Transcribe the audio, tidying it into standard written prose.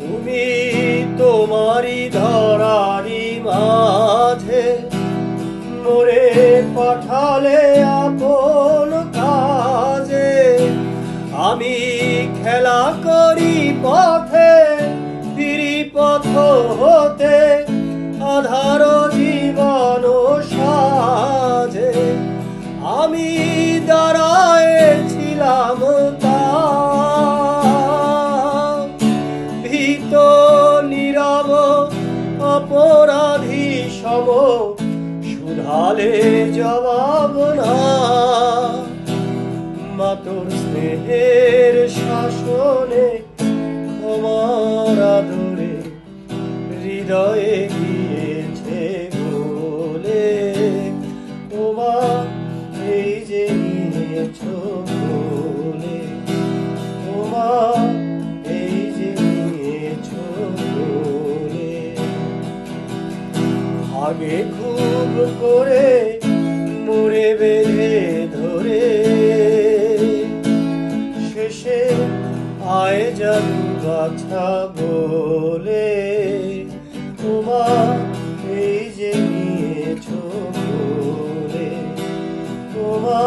তুমি তোমারি ধরারি মাঝে মোরে পাঠালে আপন কাজে। আমি খেলা করি পথে ফিরি পথ হতে আধার জীবন সাজে। আমি দাঁড়ায়েছিলাম ভীত নীরব অপরাধী সম, শুধালে জবাব না। মাতর স্নেহের শাসনে তোমার আদরে হৃদয়ে গিয়েছে বলে। তোমা এই যে নিয়েছ বলে, তোমা এই যে নিয়েছ বলে। আগে খুব করে মোরে বেঁধে ধরে শেষে আয় জাদু বাছা বলে। তোমা এই যে নিয়েছ বলে, তোমা